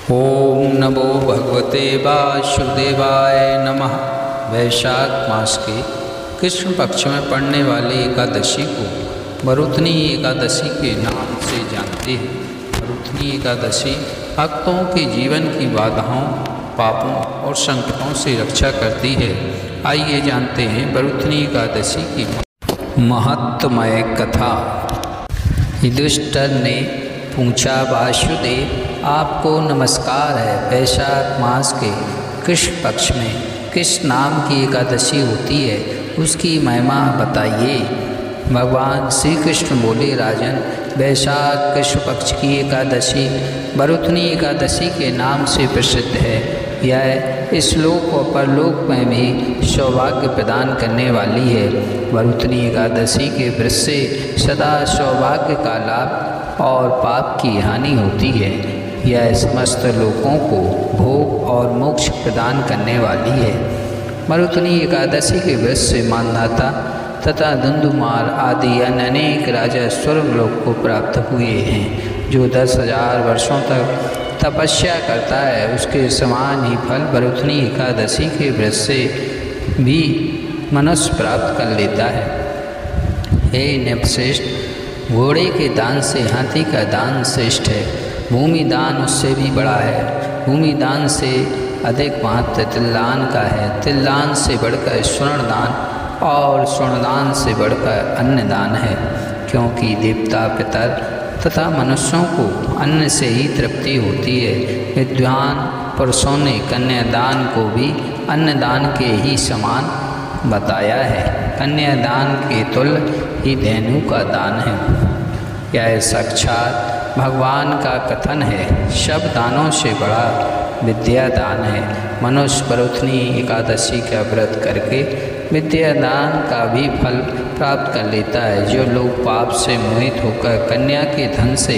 ओम नमो भगवते वासुदेवाय नमः। वैशाख मास के कृष्ण पक्ष में पड़ने वाली एकादशी को मरुथनी एकादशी के नाम से जानते हैं। मरुथनी एकादशी भक्तों के जीवन की बाधाओं, पापों और संकटों से रक्षा करती है। आइए जानते हैं मरुथनी एकादशी की महत्वमय कथा। युधिष्ठिर ने पूछा, वासुदेव आपको नमस्कार है। वैशाख मास के कृष्ण पक्ष में किस नाम की एकादशी होती है, उसकी महिमा बताइए। भगवान श्री कृष्ण बोले, राजन, वैशाख कृष्ण पक्ष की एकादशी मरुथनी एकादशी के नाम से प्रसिद्ध है। यह इस लोक और परलोक में भी सौभाग्य प्रदान करने वाली है। मरुथनी एकादशी के व्रत से सदा सौभाग्य का लाभ और पाप की हानि होती है। यह समस्त लोगों को भोग और मोक्ष प्रदान करने वाली है। मरुथनी एकादशी के व्रत से मानधाता तथा धुंधुमार आदि अन्य अनेक राजा स्वर्गलोक को प्राप्त हुए हैं। जो 10,000 वर्षों तक तपस्या करता है, उसके समान ही फल मरुथनी एकादशी के व्रत से भी मनुष्य प्राप्त कर लेता है। हे नृपश्रेष्ठ, घोड़े के दान से हाथी का दान श्रेष्ठ है। भूमि दान उससे भी बड़ा है। भूमि दान से अधिक महत्व तिलदान का है। तिलदान से बढ़कर स्वर्ण दान और स्वर्ण दान से बढ़कर अन्न दान है, क्योंकि देवता, पितर तथा मनुष्यों को अन्न से ही तृप्ति होती है। विद्वान पुरुषों ने कन्यादान को भी अन्नदान के ही समान बताया है। कन्यादान के तुल्य ही धेनु का दान है। यह साक्षात भगवान का कथन है। सब दानों से बड़ा विद्या दान है। मनुष्य मरुथनी एकादशी का व्रत करके विद्या दान का भी फल प्राप्त कर लेता है। जो लोग पाप से मोहित होकर कन्या के धन से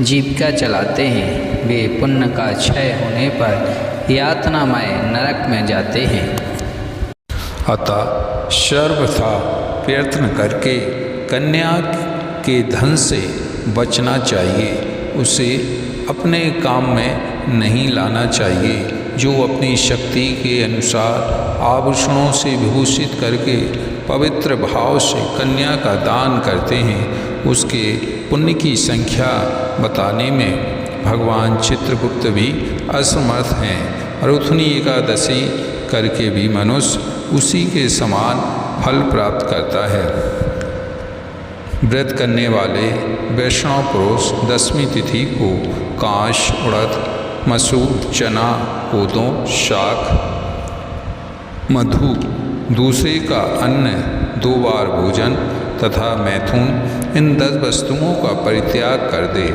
जीविका चलाते हैं, वे पुण्य का क्षय होने पर यातनामय नरक में जाते हैं। अतः सर्वथा प्रयत्न करके कन्या के धन से बचना चाहिए। उसे अपने काम में नहीं लाना चाहिए। जो अपनी शक्ति के अनुसार आभूषणों से विभूषित करके पवित्र भाव से कन्या का दान करते हैं, उसके पुण्य की संख्या बताने में भगवान चित्रगुप्त भी असमर्थ हैं। मरुथनी एकादशी करके भी मनुष्य उसी के समान फल प्राप्त करता है। व्रत करने वाले वैष्णव पुरुष 10वीं तिथि को कांश, उड़द, मसूर, चना, कोदों, शाक, मधु, दूसरे का अन्न, 2 बार भोजन तथा मैथुन, इन 10 वस्तुओं का परित्याग कर दे।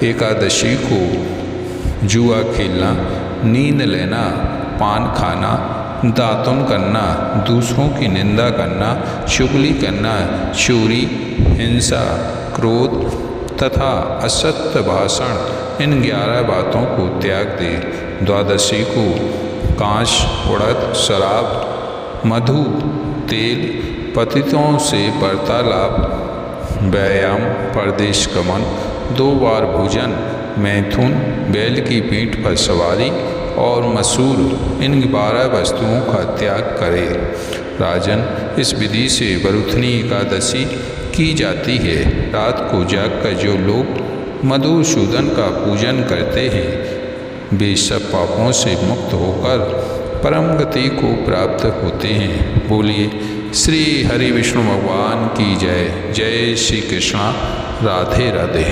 एकादशी को जुआ खेलना, नींद लेना, पान खाना, दातुन करना, दूसरों की निंदा करना, चुगली करना, चोरी, हिंसा, क्रोध तथा असत्य भाषण, इन 11 बातों को त्याग दे। द्वादशी को कांश, उड़द, शराब, मधु, तेल, पतितों से वार्तालाप, व्यायाम, परदेश गमन, 2 बार भोजन, मैथुन, बैल की पीठ पर सवारी और मसूर, इन 12 वस्तुओं का त्याग करे। राजन, इस विधि से मरुथनी एकादशी की जाती है। रात को जागकर जो लोग मधुसूदन का पूजन करते हैं, वे सब पापों से मुक्त होकर परम गति को प्राप्त होते हैं। बोलिए श्री हरि विष्णु भगवान की जय। जय श्री कृष्णा। राधे राधे।